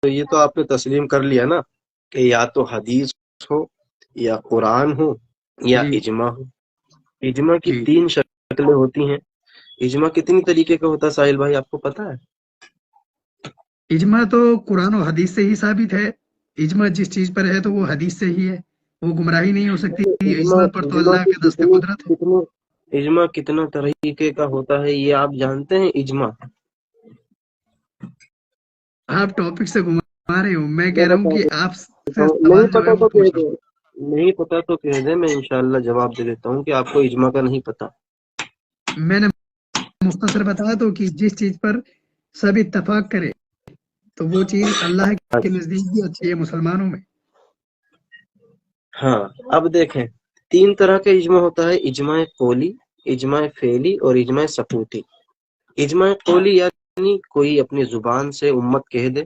تو یہ تو آپ نے تسلیم کر لیا نا کہ یا تو حدیث ہو یا قرآن ہو یا جی اجماع ہو۔ اجماع کی جی 3 شکلیں ہوتی ہیں۔ اجماع کتنی طریقے کا ہوتا ہے ساحل بھائی، آپ کو پتا ہے؟ اجماع تو قرآن و حدیث سے ہی ثابت ہے. اجماع جس چیز پر ہے تو وہ حدیث سے ہی ہے، وہ گمراہی نہیں ہو سکتی. اجماع اجماع پر تو اجماع اللہ کی کے دست قدرت ہے. اجماع کتنا طریقے کا ہوتا ہے یہ آپ جانتے ہیں؟ اجماع آپ ٹاپک سے گھما رہے ہو. میں میں کہہ رہا ہوں بتا کہ آپ دیتا سے ہوں، نہیں سوال جو ہے پتا وہ تو کہہ پوچھ لو. دیں، نہیں پتا تو کہہ دیں، میں انشاءاللہ جواب دے دیتا ہوں کہ آپ کو اجماع کا نہیں پتا۔ میں نے مختصر بتایا تو کہ جس چیز پر سب اتفاق کرے تو وہ چیز اللہ کے نزدیک بھی اچھی ہے مسلمانوں میں. ہاں اب دیکھیں، 3 طرح کا اجماع ہوتا ہے: اجماع قولی، اجماع فعلی اور اجماع سکوتی۔ اجماع قولی یعنی کوئی اپنی زبان سے امت کہہ دے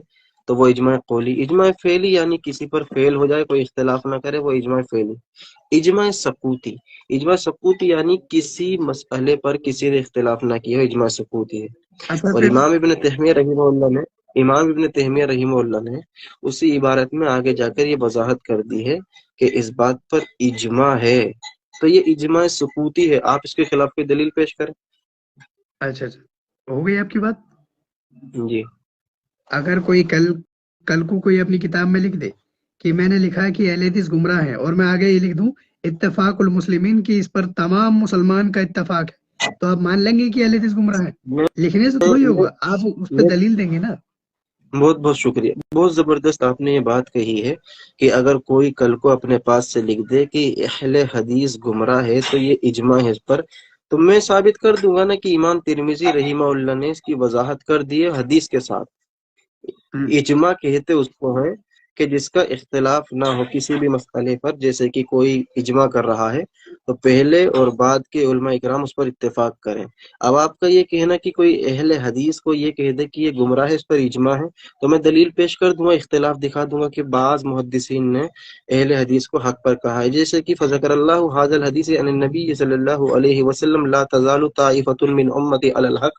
تو وہ اجماع قولی۔ اجماع فعلی یعنی کسی پر فعل ہو جائے، کوئی اختلاف نہ کرے، وہ اجماع فعلی۔ اجماع سکوتی، اجماع سکوتی یعنی کسی مسئلے پر کسی نے اختلاف نہ کیا، اجماع سکوتی ہے۔ اچھا اور پھر امام ابن تیمیہ رحمہ اللہ نے اسی عبارت میں آگے جا کر یہ وضاحت کر دی ہے کہ اس بات پر اجماع ہے تو یہ اجماع سکوتی ہے۔ آپ اس کے خلاف کوئی دلیل پیش کریں۔ اچھا ہو گئی آپ کی بات. جی اگر کوئی کل کو کوئی اپنی کتاب میں لکھ دے کہ میں نے لکھا ہے کہ اہل حدیث گمراہ ہے، اور میں آگے یہ لکھ دوں اتفاق المسلمین کی اس پر تمام مسلمان کا اتفاق ہے، تو آپ مان لیں گے کہ اہل حدیث گمراہ ہے؟ میں لکھنے سے تھوڑی ہوگا، آپ اس پہ میں دلیل دیں گے نا. بہت بہت شکریہ، بہت زبردست آپ نے یہ بات کہی ہے کہ اگر کوئی کل کو اپنے پاس سے لکھ دے کہ اہل حدیث گمراہ ہے تو یہ اجماع ہے اس پر، تو میں ثابت کر دوں گا نا کہ امام ترمذی رحمہ اللہ نے اس کی وضاحت کر دی ہے حدیث کے ساتھ۔ اجماع کہتے اس کو ہے کہ جس کا اختلاف نہ ہو کسی بھی مسئلے پر، جیسے کہ کوئی اجماع کر رہا ہے تو پہلے اور بعد کے علماء اکرام اس پر اتفاق کریں۔ اب آپ کا یہ کہنا کہ کوئی اہل حدیث کو یہ کہہ دے کہ یہ گمراہ ہے، اس پر اجماع ہے، تو میں دلیل پیش کر دوں گا، اختلاف دکھا دوں گا کہ بعض محدثین نے اہل حدیث کو حق پر کہا ہے، جیسے کہ فذکر اللہ ھذا الحدیث عن النبی صلی اللہ علیہ وسلم لا تزال طائفۃ من امتی علی الحق،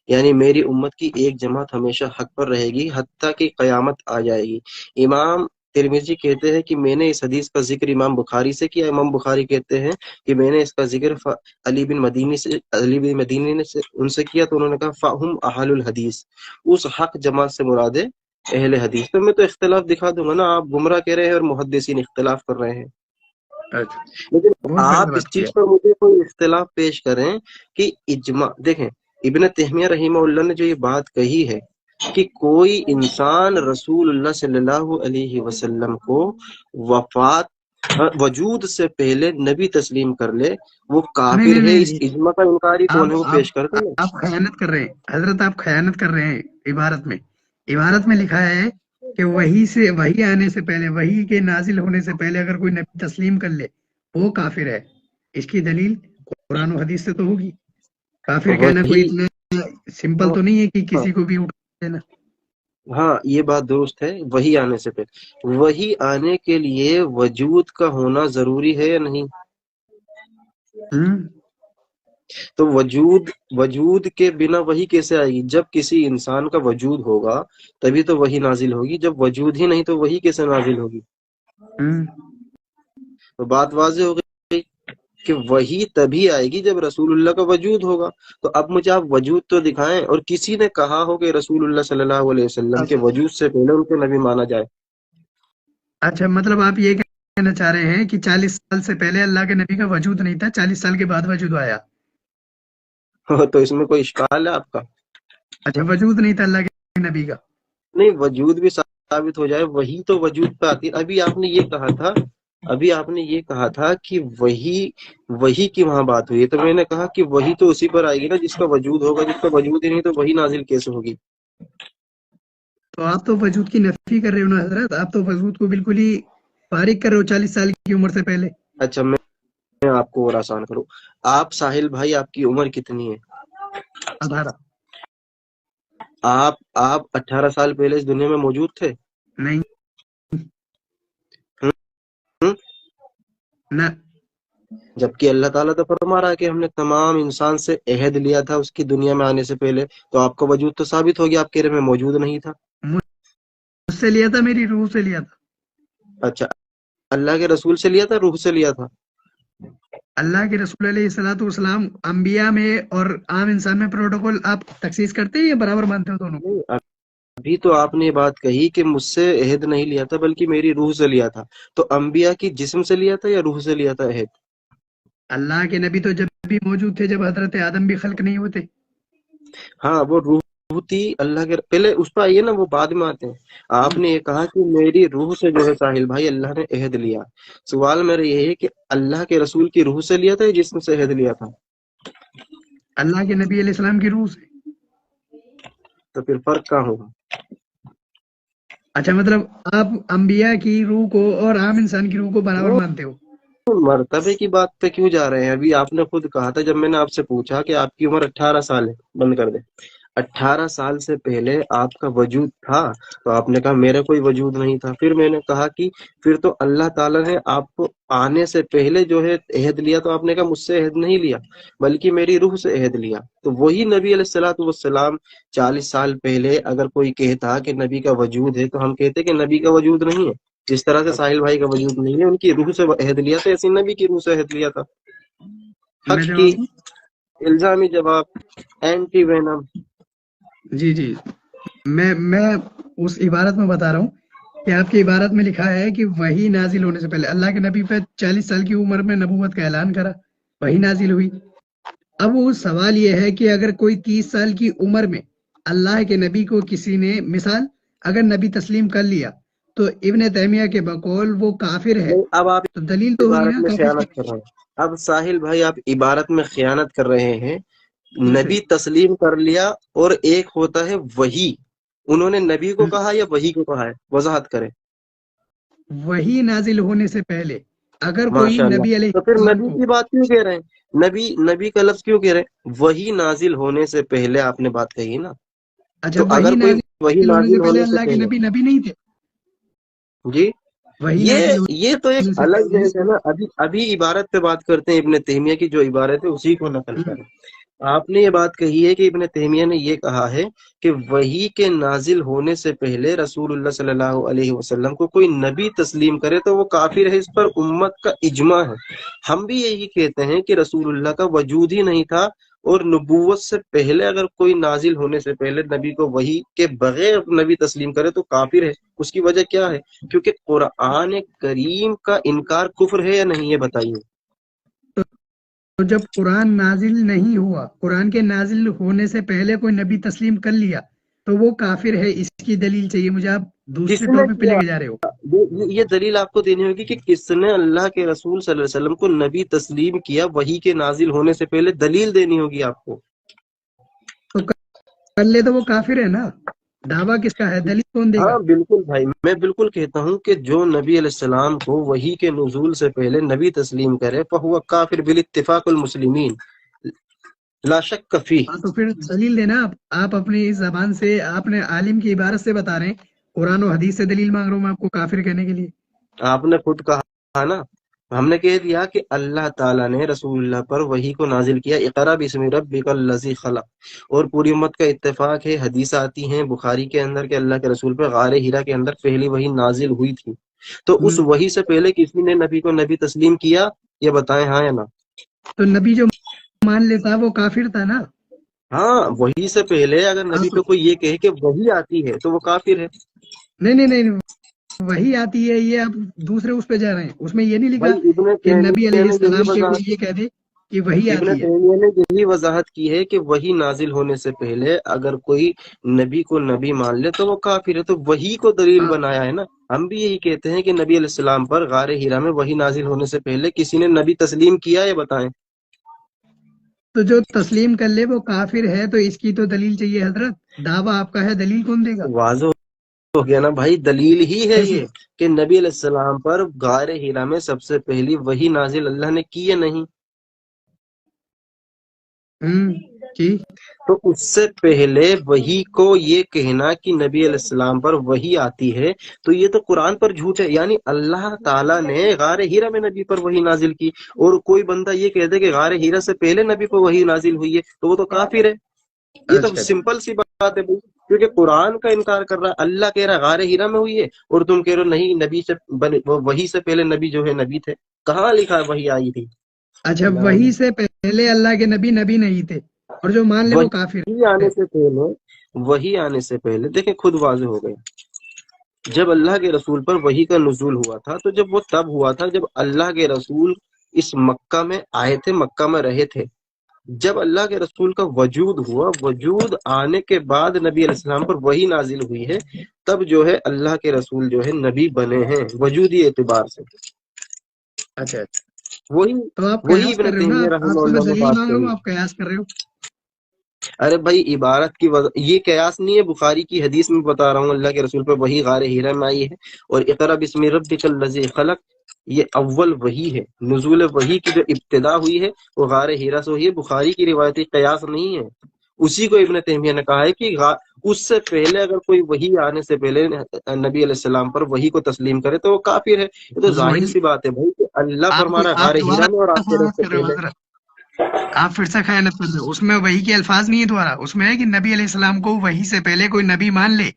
یعنی میری امت کی ایک جماعت ہمیشہ حق پر رہے گی حتیٰ کہ قیامت آ جائے گی۔ امام ترمذی کہتے ہیں کہ میں نے اس حدیث کا ذکر امام بخاری سے کیا، امام بخاری کہتے ہیں کہ میں نے اس کا ذکر علی بن مدینی نے ان سے کیا، تو انہوں نے کہا فہم اہل الحدیث، اس حق جماعت سے مراد ہے اہل حدیث۔ تو میں تو اختلاف دکھا دوں گا نا، آپ گمراہ کہہ رہے ہیں اور محدثین اختلاف کر رہے ہیں، اچھا لیکن بہت آپ بڑھیا اس بات کیا. چیز پر مجھے کوئی اختلاف پیش کریں کہ اجماع، دیکھیں ابن تیمیہ رحمہ اللہ نے جو یہ بات کہی ہے کہ کوئی انسان رسول اللہ صلی اللہ علیہ وسلم کو وجود سے پہلے نبی تسلیم کر لے، وہ نہیں کافر نہیں ہے۔ نہیں اس نہیں. اجماع کا انکاری کون ہے، وہ آپ پیش کرتے ہیں۔ آپ خیانت کر رہے ہیں حضرت، آپ خیانت کر رہے ہیں. عبارت میں لکھا ہے کہ وہی آنے سے پہلے، وہی کے نازل ہونے سے پہلے اگر کوئی نبی تسلیم کر لے وہ کافر ہے. اس کی دلیل قرآن و حدیث سے تو ہوگی. کافر کہنا کوئی وہی اتنا سمپل تو نہیں ہے کہ کسی کو بھی اٹھا دینا. ہاں یہ بات درست ہے، وہی آنے سے پہلے، وہی آنے کے لیے وجود کا ہونا ضروری ہے یا نہیں؟ ہوں تو وجود کے بنا وہی کیسے آئے گی؟ جب کسی انسان کا وجود ہوگا تبھی تو وہی نازل ہوگی، جب وجود ہی نہیں تو وہی کیسے نازل ہوگی؟ ہوں تو بات واضح ہو گئی کہ وہی تبھی آئے گی جب رسول اللہ کا وجود ہوگا۔ تو اب مجھے آپ وجود تو دکھائیں، اور کسی نے کہا ہو کہ رسول اللہ صلی اللہ علیہ وسلم کے وجود سے پہلے ان کو نبی مانا جائے۔ اچھا مطلب آپ یہ کہنا چاہ رہے ہیں کہ 40 سال سے پہلے اللہ کے نبی کا وجود نہیں تھا، 40 سال کے بعد وجود آیا. تو اس میں کوئی اشکال ہے آپ کا؟ اچھا وجود نہیں تھا اللہ کے نبی کا. نہیں، وجود بھی ثابت ہو جائے، وہی تو وجود پہ آتی ہے۔ ابھی آپ نے یہ کہا تھا کہ وہی کی وہاں بات ہوئی ہے، تو میں نے کہا کہ وہی تو اسی پر آئے گی نا جس کا وجود ہوگا، جس کا وجود ہی نہیں تو وہی نازل کیسے ہوگی؟ تو آپ تو وجود کی نفی کر رہے ہو نا حضرت، آپ تو وجود کو بالکل ہی فارغ کر رہے ہو 40 سال کی عمر سے پہلے. اچھا میں آپ کو اور آسان کروں، آپ ساحل بھائی آپ کی عمر کتنی ہے؟ 18. آپ 18 سال پہلے اس دنیا میں موجود تھے؟ نہیں ہم؟ نہ. جبکہ اللہ تعالیٰ تو فرما رہا ہے کہ ہم نے تمام انسان سے عہد لیا تھا اس کی دنیا میں آنے سے پہلے، تو آپ کا وجود تو ثابت ہو گیا، آپ کہہ رہے میں موجود نہیں تھا۔ से लिया था, मेरी रूह से लिया था। अच्छा, अल्लाह के रसूल से लिया था, रूह से लिया था? अल्लाह के रसूल अलैहिस्सलाम अंबिया में और आम इंसान में प्रोटोकॉल आप तखसीस करते हैं या बराबर मानते हो दोनों? नहीं, अभी तो आपने ये बात कही कि मुझसे अहद नहीं लिया था बल्कि मेरी रूह से लिया था। तो अंबिया की जिस्म से लिया था या रूह से लिया था अहद? अल्लाह के नबी तो जब भी मौजूद थे जब हजरत आदम भी खल्क नहीं होते। हाँ, वो रूह थी अल्लाह के। पहले उस पर आइए ना, वो बाद में आते हैं। आपने ये कहा कि मेरी रूह से जो है साहिल भाई अल्लाह ने अहद लिया। सवाल मेरा ये है कि अल्लाह के रसूल की रूह से लिया था या जिस्म से अहद लिया था? अल्लाह के नबी अलैहिस्सलाम की रूह से। तो फिर फर्क कहाँ होगा? अच्छा, मतलब आप अंबिया की रूह को और आम इंसान की रूह को बराबर वो मानते हो? मर्तबे की बात पे क्यों जा रहे हैं? अभी आपने खुद कहा था, जब मैंने आपसे पूछा कि आपकी उम्र 18 साल है, बंद कर दे, 18 साल से पहले आपका वजूद था, तो आपने कहा मेरा कोई वजूद नहीं था। फिर मैंने कहा कि फिर तो अल्लाह ताला ने आपको आने से पहले जो है अहद लिया, तो आपने कहा मुझसे अहद नहीं लिया बल्कि मेरी रूह से अहद लिया। तो वही नबी अलैहिस्सलातु वस्सलाम 40 साल पहले अगर कोई कहता कि नबी का वजूद है, तो हम कहते कि नबी का वजूद नहीं है। जिस तरह से साहिल भाई का वजूद नहीं है, उनकी रूह से अहद लिया था, ऐसे नबी की रूह से अहद लिया था। हक मैं की जवाब दूं? इल्जामी जवाब, एंटी वेनम। जी जी, मैं उस इबारत में बता रहा हूँ कि आपकी इबारत में लिखा है कि वही नाजिल होने से पहले अल्लाह के नबी पे 40 साल की उम्र में नबूवत का ऐलान करा, वही नाजिल हुई। अब वो सवाल ये है कि अगर कोई 30 साल की उम्र में अल्लाह के नबी को किसी ने मिसाल अगर नबी तस्लीम कर लिया तो इब्न तैमिया के बकौल वो काफिर है। नहीं, अब आप तो दलील तो हुई इबारत ना में काफिर खयानत की। कर रहे हैं। अब साहिल भाई आप इबारत में खयानत कर रहे हैं। किससे? नबी तस्लीम कर लिया और एक होता है वही। उन्होंने नबी को कहा या वही को कहा है? वजाहत करें। वही नाजिल होने से पहले अगर कोई माशाल्लाह। नबी तो फिर अलैहिस्सलाम नबी को। की बात क्यों कह रहे हैं? नबी नबी का लफ्ज क्यों कह रहे हैं? वही नाजिल होने से पहले आपने बात कही ना। अच्छा, तो वही अगर कोई वही नाजिल होने से नाजिल पहले होने से अल्लाह के पहले, नबी नबी नहीं थे? जी, वही ये नाजिल ये तो एक होने से अलग पहले। बहस है ना। अभी अभी इबारत पे बात करते हैं। इब्न तैमिया की जो इबारत है उसी को नकल हम्म, करें। आपने ये बात कही है कि इब्न तैमिया ने ये कहा है कि वही के नाजिल होने से पहले रसूलुल्लाह सल्लल्लाहु अलैहि वसल्लम को कोई नबी तस्लीम करे तो वो काफिर है। इस पर उम्मत का इजमा है। हम भी यही कहते हैं कि रसूलुल्लाह का वजूद ही नहीं था, और नबूवत से पहले अगर कोई नाजिल होने से पहले नबी को वही के बगैर नबी तस्लीम करे तो काफिर है। उसकी वजह क्या है? क्योंकि कुरान करीम का इनकार कुफ्र है या नहीं, ये बताइए। तो जब कुरान नाजिल नहीं हुआ, कुरान के नाजिल होने से पहले कोई नबी तस्लीम कर लिया तो वो काफिर है, इसकी दलील चाहिए मुझे। आप दूसरे किसने टॉपिक पे किया? लेके जा रहे हो। ये दलील आपको देनी होगी कि किसने अल्लाह के रसूल सल्लल्लाहु अलैहि वसल्लम को नबी तस्लीम किया वही के नाजिल होने से पहले। दलील देनी होगी आपको। तो कर ले तो वो काफिर है ना। दावा किसका है, दलील कौन देगा? हाँ बिल्कुल भाई, मैं बिल्कुल कहता हूँ कि जो नबी अलैहिस्सलाम को वही के नुज़ूल से पहले नबी तस्लीम करे फहुवा काफिर बिल इत्तिफाकुल मुस्लिमीन, ला शक्क फी। हाँ, तो फिर दलील देना। आप अपनी इस जबान से आपने आलिम की इबारत से बता रहे हैं, कुरान और हदीस से दलील मांग रहा हूँ मैं आपको काफिर कहने के लिए। आपने खुद कहा ना, हमने कह दिया कि अल्लाह ताला ने रसूलुल्लाह पर वही को नाजिल किया, इक़रा बिस्मि रब्बिकल लज़ी खलक। और पूरी उम्मत का इत्तेफाक है, हदीस आती हैं बुखारी के अंदर कि अल्लाह के रसूल पर गारे हिरा के अंदर पहली वही नाजिल हुई थी। तो उस हम्म, वही से पहले किसी ने नबी को नबी तस्लीम किया? ये बताएं हाँ या ना। तो नबी जो मान लेता वो काफिर था ना। हाँ, वही से पहले अगर हाँ नबी तो पे कोई ये कहे कि वही आती है तो वो काफिर है। नहीं नहीं नहीं, वही आती है, ये आप दूसरे उस पे जा रहे हैं। उसमें ये नहीं लिखा भाई इब्न कि नबी तैमिया ने यही अलैहिस्सलाम पे वजाहत कोई ये कह दे कि वही इब्न आती है। तैमिया ने यही वजाहत की है कि वही नाजिल होने से पहले अगर कोई नबी को नबी मान ले तो वो काफिर है। तो वही को दलील हाँ, बनाया है ना। हम भी यही कहते हैं कि नबी अलैहिस्सलाम पर गारे हिरा में वही नाजिल होने से पहले किसी ने नबी तस्लीम किया, ये बताएं। तो जो तस्लीम कर ले वो काफिर है, तो इसकी तो दलील चाहिए हजरत। दावा आपका है, दलील कौन देगा? वाजो हो गया ना भाई, दलील ही है कैसे? ये कि नबी अलैहिस्सलाम पर गारे हिरा में सबसे पहली वही नाजिल अल्लाह ने की है नहीं। जी। तो उससे पहले वही को ये कहना कि नबी अलैहिस्सलाम पर वही आती है, तो ये तो कुरान पर झूठ है। यानी अल्लाह ताला ने गारे हीरा में नबी पर वही नाजिल की, और कोई बंदा ये कह दे कि गारे हीरा से पहले नबी पर वही नाजिल हुई है, तो वो तो काफिर है। ये तो अच्छा सिंपल सी बात है भाई, क्योंकि कुरान का इनकार कर रहा है। अल्लाह कह रहा है गारे हीरा में हुई है, और तुम कह रहे हो नहीं, नबी से वही से पहले नबी जो है नबी थे। कहाँ लिखा है वही आई थी? अच्छा, वही से पहले अल्लाह के नबी नबी नहीं थे, और जो मान ले वो काफिर वही आने है। से पहले, वही आने से पहले देखें खुद वाज़ेह हो गया। जब अल्लाह के रसूल पर वही का नुज़ूल हुआ था, तो जब वो तब हुआ था जब अल्लाह के रसूल इस मक्का में आए थे, मक्का में रहे थे। जब अल्लाह के रसूल का वजूद हुआ, वजूद आने के बाद नबी अलैहिस्सलाम पर वही नाजिल हुई है, तब जो है अल्लाह के रसूल जो है नबी बने हैं वजूदी एतबार से। अच्छा, वही तो आप वही कयास इब्न कर रहे हो ना, तैमिया आपसे मैं रहमतुल्लाह ने दलील बात मांग रहा कही। हूँ, आप कयास कर रहे हो। अरे भाई इबारत की ये कयास नहीं है, बुखारी की हदीस में बता रहा हूँ, अल्लाह के रसूल पर वही गारे हीरा में आई है। और इक़रा बिस्मि रब्बिकल लज़ी खलक, ये अव्वल वही है, नुज़ूल वही की जो इब्तिदा हुई है वो गारे हीरा से हुई है। बुखारी की रिवायती कयास नहीं है। उसी को इब्न तैमिया ने कहा है कि उससे पहले अगर कोई वही आने से पहले नबी अलैहिस्सलाम पर वही को तस्लीम करे तो वो काफिर है। ये तो जाहिर वही सी बात है भाई कि अल्लाह फरमा रहा है आप गारे हीरा दोबारा में, और आप कह रहे हो खयानत उससे कर रहे हो पहले। हजरत, आप फिर से खयानत कर रहे हो। उसमें वही के अल्फाज नहीं है दोबारा, उसमें है कि नबी अलैहिस्सलाम को वही से पहले कोई नबी मान ले,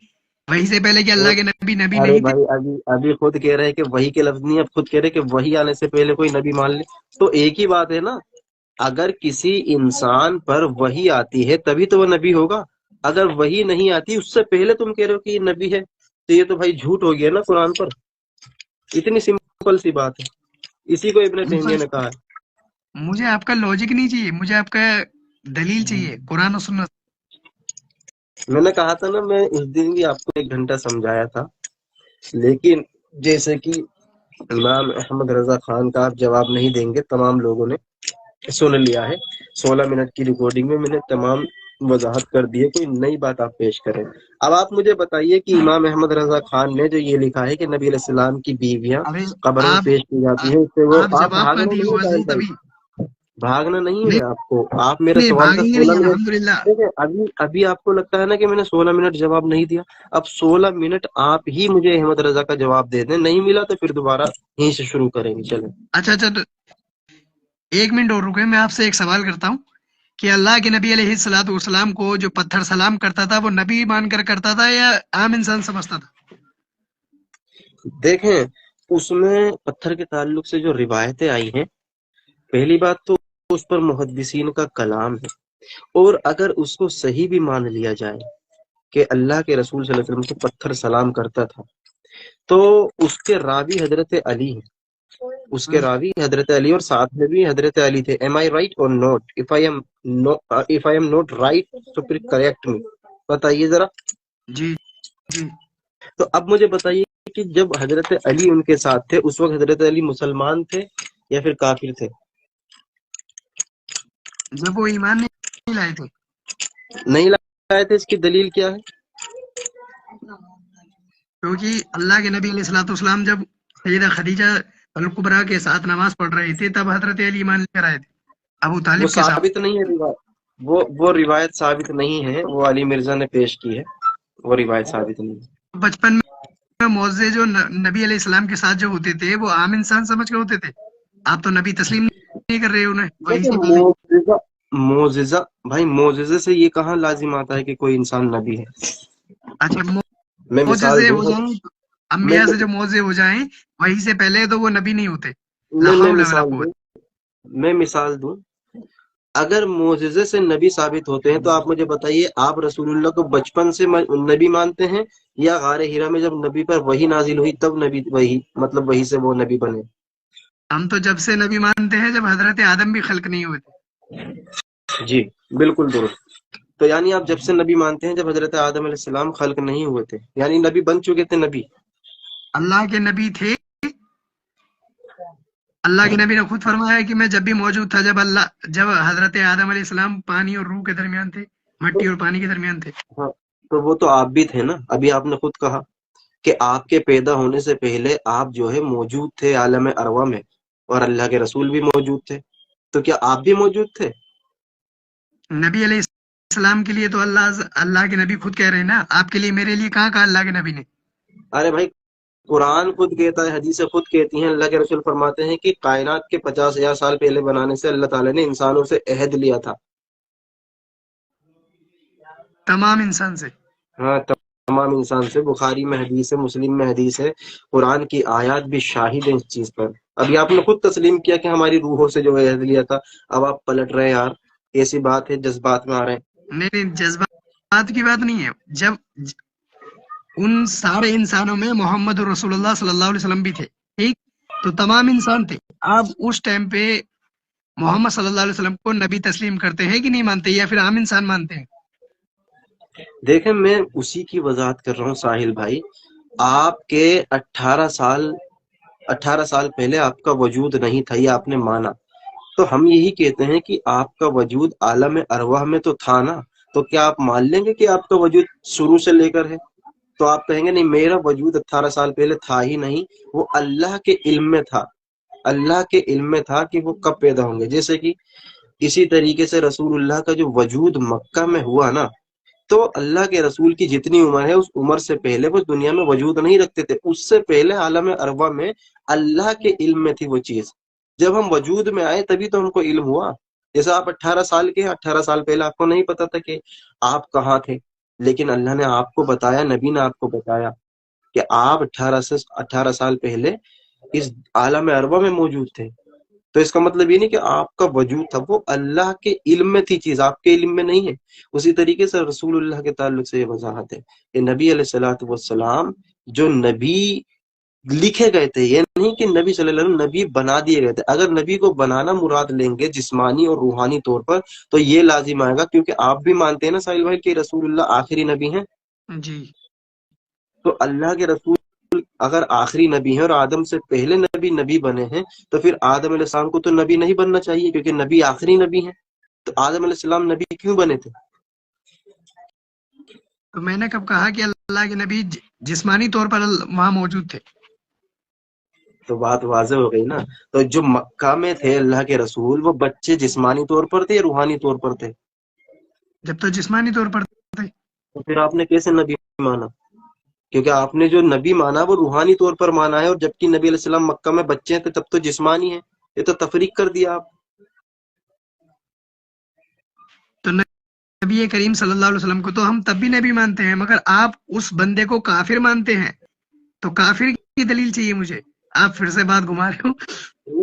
वही से पहले कि अल्लाह के नबी नबी अरे नहीं थे। भाई अभी अभी खुद कह रहे हैं कि वही के लफ्ज नहीं, अब खुद कह रहे हैं कि वही आने से पहले कोई नबी मान ले। तो एक ही बात है ना, अगर किसी इंसान पर वही आती है तभी तो वो नबी होगा। अगर वही नहीं आती उससे पहले तुम कह रहे हो कि ये नबी है, तो ये तो भाई झूठ हो गया ना कुरान पर। इतनी सिंपल सी बात है, इसी को इब्न तैमिया सिंपल। ने कहा है। मुझे आपका लॉजिक नहीं चाहिए, मुझे आपका दलील चाहिए, कुरान और सुन्नत। मैंने कहा था ना, मैं उस दिन भी आपको 1 घंटा समझाया था, लेकिन जैसे कि इमाम अहमद रजा खान का आप जवाब नहीं देंगे, तमाम लोगों ने सुन लिया है। 16 मिनट की रिकॉर्डिंग में मैंने तमाम वजाहत कर दी है, कोई नई बात आप पेश करें। अब आप मुझे बताइए कि इमाम अहमद रजा खान ने जो ये लिखा है कि नबी अलैहिस्सलाम की बीवियां अरे कब्र में आप पेश की जाती आ- है, उससे वो आप आप जवाब ना भागना दिए नहीं है हो साहिल भाई, तभी। भागना नहीं है नहीं आपको। आप मेरे नहीं, सवाल का भागेंगे नहीं 16 मिनट, अल्हम्दुलिल्लाह। देखिए अभी अभी आपको लगता है ना कि मैंने 16 मिनट जवाब नहीं दिया। अब 16 मिनट आप ही मुझे अहमद रजा का जवाब दे दें, नहीं मिला तो फिर दोबारा यहीं से शुरू करेंगे। चले अच्छा अच्छा, तो 1 मिनट और रुके, मैं आपसे एक सवाल करता हूँ कि अल्लाह के नबी अलैहिस्सलातु वस्सलाम को जो पत्थर सलाम करता था वो नबी मानकर करता था या आम इंसान समझता था? देखें, उसमें पत्थर के ताल्लुक से जो रिवायतें आई हैं, पहली बात तो उस पर मुहद्दिसीन का कलाम है। और अगर उसको सही भी मान लिया जाए कि अल्लाह के रसूल सल्लल्लाहु अलैहि वसल्लम को पत्थर सलाम करता था, तो उसके रावी हजरत अली हैं, उसके रावी हजरत अली और साथ में भी हजरत अली थे। एम आई राइट और not? If I am not right तो फिर करेक्ट मी, बताइए जरा। जी जी। तो अब मुझे बताइए कि जब हजरत अली उनके साथ थे, उस वक्त हजरत अली मुसलमान थे या फिर काफिर थे? जब वो ईमान नहीं लाए थे। नहीं लाए थे, इसकी दलील क्या है? क्योंकि अल्लाह के नबी अलैहिस्सलातु वस्सलाम जब सैयदा खदीजा अल कुबरा के साथ नमाज पढ़ रहे थे तब हजरत अली ईमान लेकर आए थे अबू वो तालिब के साथ। साबित नहीं है रिवायत, वो रिवायत साबित नहीं है, वो अली मिर्जा ने पेश की है, वो रिवायत साबित नहीं है। बचपन में मौजे जो नबी अलैहिस्सलाम के साथ जो होते थे वो आम इंसान समझ के होते थे। आप तो नबी तस्लीम नहीं कर रहे हो उन्हें वही देखिए से पहले। मोजिजा भाई, मोजिजे से ये कहाँ लाजिम आता है कि कोई इंसान नबी है? अच्छा, मैं मिसाल मोजे दूं, हो जाए तो मैं अंबिया से जो मोजे हो जाएं वही से पहले तो वो नबी नहीं होते। ला मैं मैं हौला वला मिसाल कुव्वत। दूं मैं मिसाल दूं अगर मोजिजे से नबी साबित होते हैं, तो आप मुझे बताइए, आप रसूलुल्लाह को बचपन से नबी मानते हैं, या गारे हीरा में जब नबी पर वही नाजिल हुई तब नबी, वही मतलब वही से वो नबी बने? हम तो जब से नबी मानते हैं जब हजरत आदम भी खल्क नहीं हुए थे। जी, बिल्कुल दुरुस्त। तो यानी आप जब से नबी मानते हैं जब हजरत आदम अलैहिस्सलाम खल्क नहीं हुए थे, यानी नबी बन चुके थे नबी। अल्लाह के नबी थे। अल्लाह के नबी ने खुद फरमाया कि मैं जब भी मौजूद था जब हजरत आदम अलैहिस्सलाम पानी और रूह के दरमियान थे, तो, मट्टी और पानी के दरमियान थे। हाँ, तो वो तो आप भी थे ना, अभी आपने खुद कहा कि आपके पैदा होने से पहले आप जो है मौजूद थे आलम अरवा में, और अल्लाह के रसूल भी मौजूद थे। तो क्या आप भी मौजूद थे? नबी अलैहिस्सलाम के लिए तो अल्लाह के नबी खुद कह रहे हैं ना, आपके लिए मेरे लिए कहाँ कहा अल्लाह के नबी ने। अरे भाई, कुरान खुद कहता है, हदीसें खुद कहती हैं, अल्लाह के रसूल फरमाते हैं कि कायनात के 50,000 साल पहले बनाने से अल्लाह ताला ने इंसानों से अहद लिया था। तमाम इंसान से। हाँ, तमाम इंसान से। बुखारी में हदीस है, मुस्लिम में हदीस है, कुरान की आयत भी शाहिद है इस चीज पर। अभी आपने खुद तस्लीम किया कि हमारी रूहों से जो है लिया था, अब आप पलट रहे हैं यार, ऐसी बात है, जज्बात में आ रहे हैं। नहीं, जज्बात की बात नहीं है। जब उन सारे इंसानों में मोहम्मद रसूलुल्लाह सल्लल्लाहु अलैहि वसल्लम भी थे, ठीक, तो तमाम इंसान थे। आप उस टाइम पे मोहम्मद सल्लल्लाहु अलैहि वसल्लम को नबी तस्लीम करते हैं कि नहीं मानते, या फिर आम इंसान मानते हैं? देखें, मैं उसी की वजाहत कर रहा हूँ साहिल भाई। आपके 18 साल पहले आपका वजूद नहीं था, ये आपने माना, तो हम यही कहते हैं कि आपका वजूद आलम अरवाह में तो था ना, तो क्या आप मान लेंगे कि आपका वजूद शुरू से लेकर है? तो आप कहेंगे नहीं, मेरा वजूद 18 साल पहले था ही नहीं, वो अल्लाह के इल्म में था, अल्लाह के इल्म में था कि वो कब पैदा होंगे। जैसे कि इसी तरीके से रसूलुल्लाह का जो वजूद मक्का में हुआ ना, तो अल्लाह के रसूल की जितनी उम्र है उस उम्र से पहले वो दुनिया में वजूद नहीं रखते थे, उससे पहले आलम अरवा में अल्लाह के इल्म में थी वो चीज। जब हम वजूद में आए तभी तो हमको इल्म हुआ। जैसे आप 18 साल के, 18 साल पहले आपको नहीं पता था कि आप कहाँ थे, लेकिन अल्लाह ने आपको बताया, नबी ने आपको बताया कि आप 18 साल पहले इस आलम अरवा में मौजूद थे। तो इसका मतलब ये नहीं कि आपका वजूद था, वो अल्लाह के इल्म में थी चीज, आपके इल्म में नहीं है। उसी तरीके से रसूलुल्लाह के ताल्लुक से ये वजाहत है कि नबी अलैहिस्सलातु वस्सलाम जो नबी लिखे गए थे, ये नहीं कि नबी सल्लल्लाहु अलैहि वसल्लम नबी बना दिए गए थे। अगर नबी को बनाना मुराद लेंगे जिस्मानी और रूहानी तौर पर, तो ये लाजिम आएगा, क्योंकि आप भी मानते हैं ना साहिल भाई कि रसूलुल्लाह आखिरी नबी हैं। जी। तो अल्लाह के रसूल अगर आखिरी नबी है और आदम से पहले नबी बने हैं, तो फिर आदम अलैहिस्सलाम को तो नबी नहीं बनना चाहिए, क्योंकि नबी आखिरी नबी है। तो आदम अलैहिस्सलाम नबी क्यों बने थे? तो मैंने कब कहा कि अल्लाह के नबी जिस्मानी तौर पर वहां मौजूद थे? तो बात वाज़ेह हो गई ना। तो जो मक्का में थे अल्लाह के रसूल, वो बच्चे जिस्मानी तौर पर थे या रूहानी तौर पर थे? जब तो जिस्मानी तौर पर थे। तो फिर आपने कैसे नबी माना? क्योंकि आपने जो नबी माना वो रूहानी तौर पर माना है, और जबकि नबी अलैहिस्सलाम मक्का में बच्चे थे तब तो जिस्मानी है। ये तो तफरीक कर दिया आप। तो नबी करीम सल्लल्लाहु अलैहि वसल्लम को तो हम तब भी नबी मानते हैं, मगर आप उस बंदे को काफिर मानते हैं। तो काफिर की दलील चाहिए मुझे। आप फिर से बात घुमा रहे हो,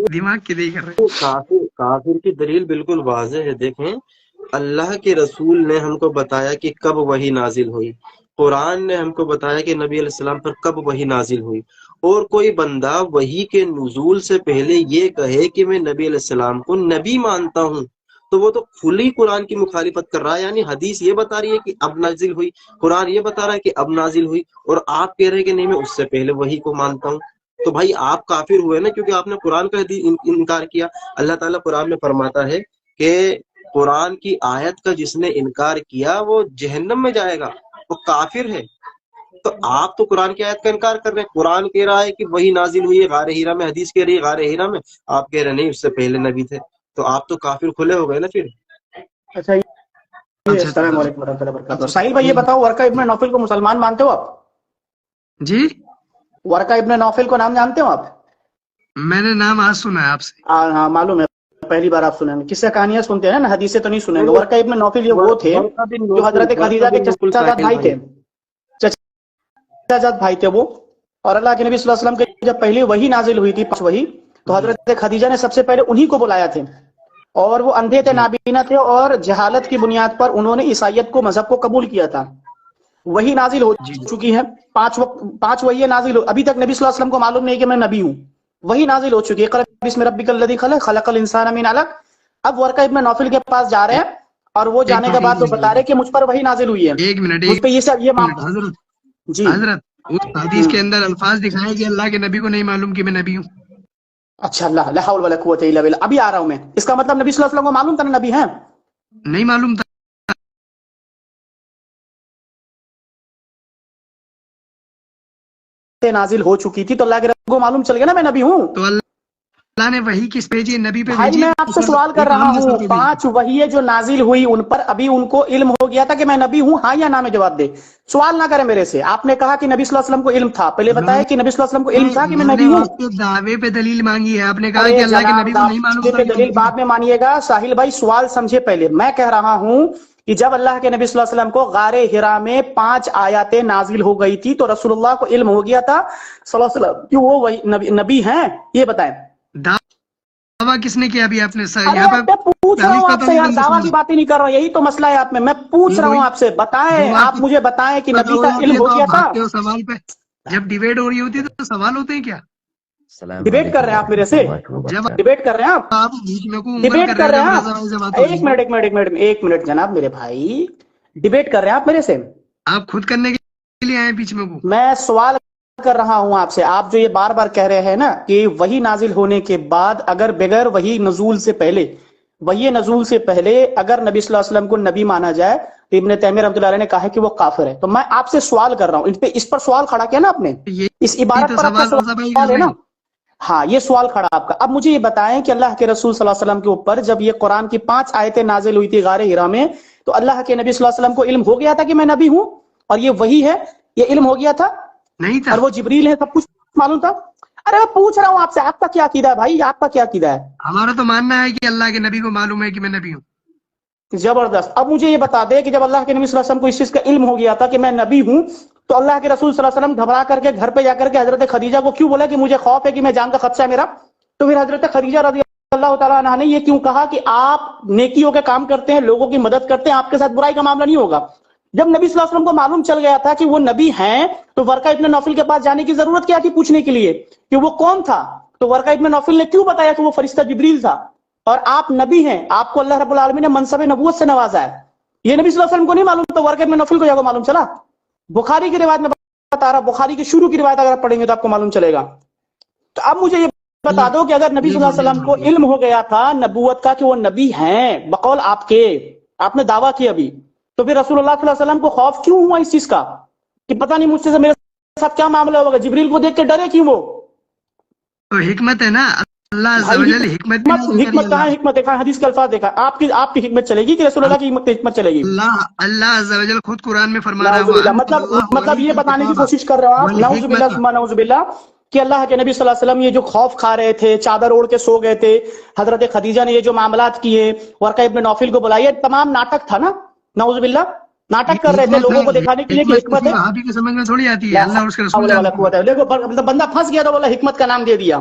दिमाग की दही कर रहे तो हो। काफिर की दलील बिल्कुल वाज़ेह है। देखें, अल्लाह के रसूल ने हमको बताया कि कब वही नाजिल हुई, कुरान ने हमको बताया कि नबी अलैहिस्सलाम पर कब वही नाजिल हुई। और कोई बंदा वही के नुजूल से पहले ये कहे कि मैं नबी अलैहिस्सलाम को नबी मानता हूँ, तो वो तो खुली कुरान की मुखालिफत कर रहा है। यानी हदीस ये बता रही है कि अब नाजिल हुई, कुरान ये बता रहा है कि अब नाजिल हुई, और आप कह रहे हैं कि नहीं मैं उससे पहले वही को मानता हूँ। तो भाई आप काफिर हुए ना, क्योंकि आपने कुरान का इनकार किया। अल्लाह ताला कुरान में फरमाता है कि कुरान की आयत का जिसने इनकार किया वो जहन्नम में जाएगा, वो काफिर है। तो आप तो कुरान की आयत का इनकार कर रहे हैं। कुरान कह रहा है कि वही नाजिल हुई है गारे हीरा में, हदीस कह रही है गारे हीरा में, आप कह रहे नहीं उससे पहले नबी थे। तो आप तो काफिर खुले हो गए ना फिर। अच्छा, अस्सलाम वालेकुम वरहमतुल्लाहि वबरकातुहू। साहिल भाई ये बताओ, वर्का इब्न नौफल को मुसलमान मानते हो आप? जी, वर्का इब्न नौफल को नाम जानते हो आप? मैंने नाम आज सुना है आपसे। हाँ मालूम है, पहली बार आप सुनेंगे। किस्सा कहानियां सुनते हैं ना, हदीसें तो नहीं सुनेंगे। वर्का इब्न नौफल ये वो थे जो हजरत खदीजा के चचाजाद भाई थे, चचाजाद भाई थे वो। और अल्लाह के नबी सल्लल्लाहु अलैहि वसल्लम के जब पहले वही नाजिल हुई थी, वही, तो हजरत खदीजा ने सबसे पहले उन्हीं को बुलाया थे। और वो अंधे थे, नाबीना थे, और जहालत की बुनियाद पर उन्होंने ईसाइयत को, मजहब को कबूल किया था। वही नाजिल हो चुकी है, पांच वही नाजिल। अभी तक नबी सल्लल्लाहु अलैहि वसल्लम को मालूम नहीं कि मैं नबी हूँ। वही नाजिल हो चुकी है, क़रा बिस्मि रब्बिकल लज़ी खलक़, खलक़ल इंसाना मिन अलक़। अब वर्का इब्न नौफल के पास जा रहे हैं, और वो जाने के बाद वो बता रहे कि मुझ पर वही नाजिल हुई है। एक मिनट, मुझ पे ये सब, ये हजरत जी हजरत उस हदीस के अंदर अल्फाज दिखाए कि अल्लाह के नबी को नहीं मालूम कि मैं नबी हूँ। अच्छा, अल्लाह ला हौल वला कुव्वता इल्ला बिल्लाह। अभी आ रहा हूं मैं। इसका मतलब नबी सल्लल्लाहु अलैहि वसल्लम को मालूम था ना नबी हैं? नहीं मालूम था। नाजिल हो चुकी थी, तो अल्लाह के रसूल को मालूम चल गया ना मैं नबी हूँ। तो अल्लाह ने वही किस भेजी? नबी पे भाई भेजी। मैं आपसे सवाल कर रहा हूँ, 5 वही जो नाजिल हुई उन पर अभी उनको इल्म हो गया था कि मैं नबी हूँ, हाँ या ना में जवाब दे। सवाल ना करें मेरे से। आपने कहा कि नबी सल्लल्लाहु अलैहि वसल्लम को इल्म था, पहले बताया कि नबी सल्लल्लाहु अलैहि वसल्लम को इल्म था कि मैं नबी हूँ। आपके दावे पे दलील मांगी है, आपने कहा कि अल्लाह के नबी को नहीं मालूम था। दलील बाद में मानिएगा। साहिल भाई सवाल समझे पहले। मैं कह रहा हूँ کہ جب اللہ کے نبی صلی اللہ علیہ وسلم کو غار ہرا میں 5 آیاتیں نازل ہو گئی تھی تو رسول اللہ کو علم ہو گیا تھا صلی اللہ علیہ وسلم کہ وہ وہی نبی ہیں؟ یہ بتائیں دعویٰ کس نے کیا ابھی آپ نے یہاں پہ پوچھ رہا ہوں آپ سے یار، دعویٰ کی باتیں نہیں کر رہا ہوں، یہی تو مسئلہ ہے آپ میں پوچھ رہا ہوں آپ سے، بتائیں آپ مجھے بتائیں کہ نبی کا علم ہو گیا تھا؟ سوال پہ جب ڈیبیٹ ہو رہی ہوتی ہے تو سوال ہوتے ہیں کیا؟ ڈیبیٹ کر رہے ہیں آپ میرے سے؟ ڈیبیٹ کر رہے ہیں آپ؟ ڈیبیٹ کر رہے ہیں آپ؟ ایک منٹ جناب میرے بھائی، ڈیبیٹ کر رہے ہیں آپ میرے سے؟ آپ خود کرنے کے لیے آئے بیچ میں کو؟ میں سوال کر رہا ہوں آپ سے، آپ جو یہ بار بار کہہ رہے ہیں نا کہ وحی نازل ہونے کے بعد اگر بغیر وحی نزول سے پہلے اگر نبی صلی اللہ علیہ وسلم کو نبی مانا جائے تو ابن تیمیہ رحمۃ اللہ علیہ نے کہا ہے کہ وہ کافر ہے۔ تو میں آپ سے سوال کر رہا ہوں، اس پر سوال کھڑا کیا نا آپ نے، اس عبارت پر آپ کا سوال ہے نا؟ ہاں یہ سوال کھڑا آپ کا۔ اب مجھے یہ بتائیں کہ اللہ کے رسول صلی اللہ علیہ وسلم کے اوپر جب یہ قرآن کی 5 آیتیں نازل ہوئی تھی غار ہرا میں، تو اللہ کے نبی صلی اللہ علیہ وسلم کو علم ہو گیا تھا کہ میں نبی ہوں اور یہ وحی ہے، یہ علم ہو گیا تھا؟ نہیں تھا، اور وہ جبریل ہے، سب کچھ معلوم تھا؟ ارے میں پوچھ رہا ہوں آپ سے، آپ کا کیا عقیدہ ہے بھائی، آپ کا کیا عقیدہ ہے؟ ہمارا تو ماننا ہے کہ اللہ کے نبی کو معلوم ہے کہ میں نبی ہوں۔ زبردست۔ اب مجھے یہ بتا دے کہ جب اللہ کے نبی صلی اللہ علیہ وسلم کو اس چیز کا علم ہو گیا تھا کہ میں نبی ہوں، تو اللہ کے رسول صلی اللہ علیہ وسلم گھبرا کر کے گھر پہ جا کر کے حضرت خدیجہ کو کیوں بولا کہ مجھے خوف ہے کہ میں جان کا خدشہ ہے میرا؟ تو پھر حضرت خدیجہ رضی اللہ تعالیٰ عنہا نے یہ کیوں کہا کہ آپ نیکیوں کے کام کرتے ہیں، لوگوں کی مدد کرتے ہیں، آپ کے ساتھ برائی کا معاملہ نہیں ہوگا؟ جب نبی صلی اللہ علیہ وسلم کو معلوم چل گیا تھا کہ وہ نبی ہیں تو ورقہ ابن نوفل کے پاس جانے کی ضرورت کیا تھی پوچھنے کے لیے کہ وہ کون تھا؟ تو ورقہ ابن نوفل نے کیوں بتایا کہ وہ فرشتہ جبریل تھا اور آپ نبی ہیں، آپ کو اللہ رب العالمین نے منصب نبوت سے نوازا ہے؟ یہ نبی صلی اللہ علیہ وسلم کو نہیں معلوم، تو ورقہ ابن نوفل کو جا کے معلوم چلا؟ بخاری کی روایت میں بتا رہا، بخاری کی شروع کی روایت اگر آپ پڑھیں گے تو آپ کو معلوم چلے گا۔ تو اب مجھے یہ بتا دو کہ اگر نبی صلی اللہ علیہ وسلم کو علم ہو گیا تھا نبوت کا کہ وہ نبی ہیں بقول آپ کے، آپ نے دعویٰ کیا ابھی، تو پھر رسول اللہ صلی اللہ علیہ وسلم کو خوف کیوں ہوا اس چیز کا کہ پتہ نہیں مجھ سے میرے ساتھ کیا معاملہ ہوگا؟ جبریل کو دیکھ کے ڈرے کیوں وہ؟ تو حکمت ہے نا، اللہ عز و جل حکمت کہاں حکمت دیکھا؟ حدیث کے الفاظ دیکھا، آپ کی حکمت چلے گی کہ رسول اللہ کی حکمت چلے گی؟ اللہ عز و جل خود قرآن میں فرما رہا ہے، مطلب یہ بتانے کی کوشش کر رہا ہوں نعوذ باللہ ثم نعوذ باللہ کہ اللہ کے نبی صلی اللہ علیہ وسلم یہ جو خوف کھا رہے تھے، چادر اوڑھ کے سو گئے تھے، حضرت خدیجہ نے یہ جو معاملات کیے، ورقہ ابن نوفل کو بلائے، تمام ناٹک تھا نا؟ نعوذ باللہ ناٹک کر رہے تھے لوگوں کو دکھانے کے لیے کہ حکمت ہے۔ صحابی کی سمجھ میں تھوڑی آتی ہے، اللہ اور اس کے رسول دیکھو بندہ پھنس گیا تو بولا حکمت کا نام دے دیا۔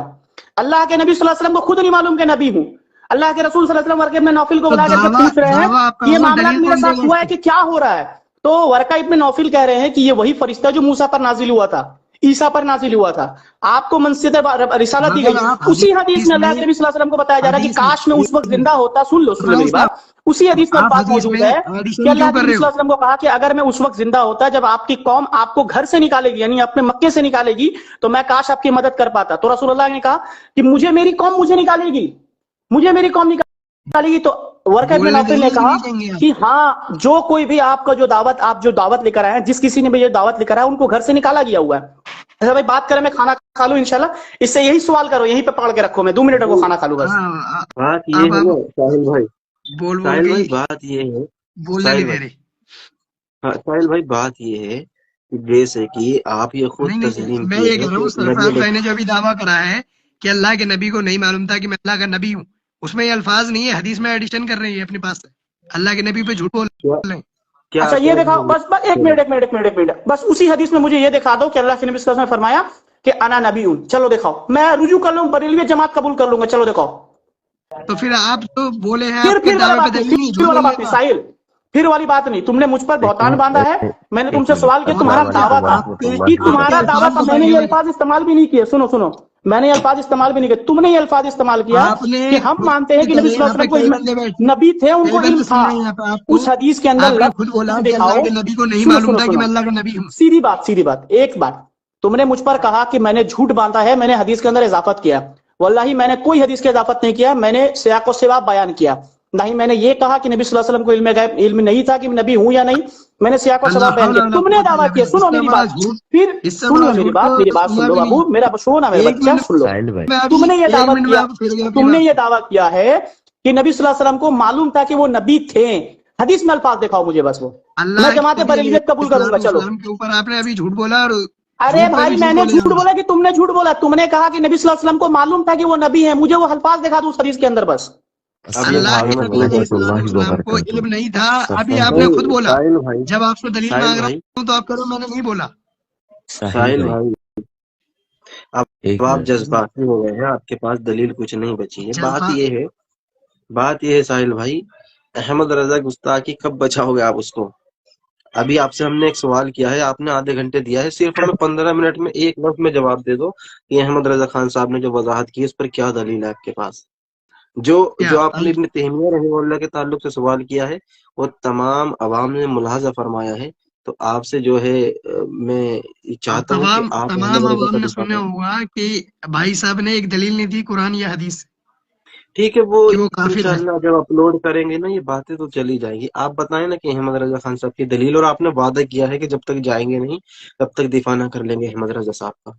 اللہ کے نبی صلی اللہ علیہ وسلم کو خود نہیں معلوم کہ نبی ہوں، اللہ کے رسول صلی اللہ علیہ وسلم ورقہ ابن نوفل کو بلا کر کے پوچھ رہے ہیں یہ معاملات میرے ساتھ ہوا ہے کہ کیا ہو رہا ہے؟ تو ورقہ ابن نوفل کہہ رہے ہیں کہ یہ وہی فرشتہ جو موسیٰ پر نازل ہوا تھا، عیسیٰ پر نازل ہوا تھا، آپ کو منصب رسالت دی گئی۔ اسی حدیث میں اللہ کے نبی صلی اللہ علیہ وسلم کو بتایا جا رہا ہے کہ کاش میں اس وقت زندہ ہوتا، سن لو میری بات، اسی حدیث میں بات موجود ہے کہ اللہ کے نبی صلی اللہ علیہ وسلم کو کہا کہ اگر میں اس وقت زندہ ہوتا جب آپ کی قوم آپ کو گھر سے نکالے گی، یعنی اپنے مکے سے نکالے گی، تو میں کاش آپ کی مدد کر پاتا۔ تو رسول اللہ نے کہا کہ مجھے میری قوم مجھے نکالے گی، مجھے میری قوم نکالے گی۔ تو ورقہ ابن نوفل نے کہا کہ ہاں جو کوئی بھی آپ کا جو دعوت لے کر آئے ہیں، جس کسی نے بھی یہ دعوت لے کر آیا ان کو گھر سے نکالا گیا ہوا ہے۔ ایسا بھائی بات کریں، میں کھانا کھا لوں انشاءاللہ، اس سے یہی سوال کرو، یہیں پہ پکڑ کے رکھو، میں 2 منٹ کو کھانا کھا لوں بس۔ بات یہ ہے ساحل بھائی، ساحل بھائی بات یہ ہے، ساحل بھائی بات یہ ہے کہ جیسے کہ آپ یہ خود تسلیم میں یہ کہہ رہا ہوں سرفراز بھائی نے جو ابھی دعویٰ کرا ہے کہ اللہ کے نبی کو نہیں معلوم تھا کہ میں اللہ کا نبی ہوں، اس میں یہ الفاظ نہیں ہے، حدیث میں ایڈیشن کر رہی ہے اپنے پاس سے، اللہ کے نبی پہ جھوٹ بول رہے ہیں۔ اچھا یہ دکھاؤ بس، ایک منٹ، بس اسی حدیث میں مجھے یہ دکھا دو کہ اللہ کے نبی صلی اللہ علیہ وسلم نے فرمایا کہ انا نبی ہوں، چلو دکھاؤ، میں رجوع کر لوں، بریلوی جماعت قبول کر لوں گا، چلو دکھاؤ۔ تو پھر آپ تو بولے ہیں پھر والی بات نہیں، تم نے مجھ پر بہتان باندھا ہے، میں نے تم سے سوال کیا، تمہارا دعویٰ تھا کہ تمہارا دعویٰ تھا، میں نے یہ الفاظ استعمال بھی نہیں کیے، سنو میں نے الفاظ استعمال بھی نہیں کیے، تم نے یہ الفاظ استعمال کیا کہ ہم مانتے ہیں کہ نبی صلی اللہ علیہ وسلم کو نبی تھے، ان کو علم تھا۔ اس حدیث کے اندر نبی کو نہیں معلوم تھا کہ میں اللہ کا نبی ہوں۔ سیدھی بات، ایک بات تم نے مجھ پر کہا کہ میں نے جھوٹ باندھا ہے، میں نے حدیث کے اندر اضافت کیا، واللہ میں نے کوئی حدیث کی اضافت نہیں کیا، میں نے سیاق و سباق بیان کیا، نہ ہی میں نے یہ کہا کہ نبی صلی اللہ علیہ وسلم کو علم غیب علم نہیں تھا کہ نبی ہوں یا نہیں، میں نے سیاق و سباق بیان کیا، تم نے دعویٰ کیا۔ سنو میری بات، پھر سنو میری بات سن لو بابو، میرا سنو نا میرے بچہ سن لو، تم نے یہ دعویٰ کیا ہے کہ نبی صلی اللہ علیہ وسلم کو معلوم تھا کہ وہ نبی تھے، حدیث میں الفاظ دکھاؤ مجھے بس، وہ میں جماعت بریلویت قبول کروں گا، چلو۔ آپ نے ابھی جھوٹ بولا، اور ارے بھائی میں نے جھوٹ بولا کہ تم نے جھوٹ بولا؟ تم نے کہا کہ نبی صلی اللہ علیہ وسلم کو معلوم تھا کہ وہ نبی ہیں، مجھے وہ الفاظ دکھا دو اس حدیث کے اندر بس، अब ये अल्लाह के भागना नबी बंद अलैहिस्सलाम कर को इल्म नहीं था। अभी साहिल आपने नहीं, खुद बोला, साहिल भाई, जब आपसे दलील साहिल मांग रहा भाई, हूँ तो आप करो, मैंने नहीं बोला। साहिल भाई, अब एक आप मिनट। जज्बाती हो गए हैं, आपके पास दलील कुछ नहीं बची है। जज्बा बात ये है साहिल भाई, अहमद रजा गुस्ताखी कब बचाओगे आप उसको? अभी आपसे हमने एक सवाल किया है, आपने आधे घंटे दिया है, सिर्फ हमें 15 मिनट में एक लफ्ज में जवाब दे दो कि अहमद रजा खान साहब ने जो वजाहत की, इस पर क्या दलील है आपके पास? जो क्या आपने इब्न तैमिया रहमतुल्लाह के ताल्लुक से सवाल किया है, वो तमाम अवाम ने मुलाहजा फरमाया है। तो आपसे जो है मैं चाहता हूँ कि आप तमाम अहमद रजा अवाम का ने दिफा सुना करें। होगा कि भाई साहब ने एक दलील नहीं दी कुरान या हदीस से ठीक है, वो कि वो काफिर है। इंशाअल्लाह जब अपलोड करेंगे ना, ये बातें तो चली जाएंगी। आप बताएं ना कि अहमद रजा खान साहब की दलील, और आपने वादा किया है कि जब तक जाएंगे नहीं तब तक दिफा ना कर लेंगे अहमद रजा साहब का।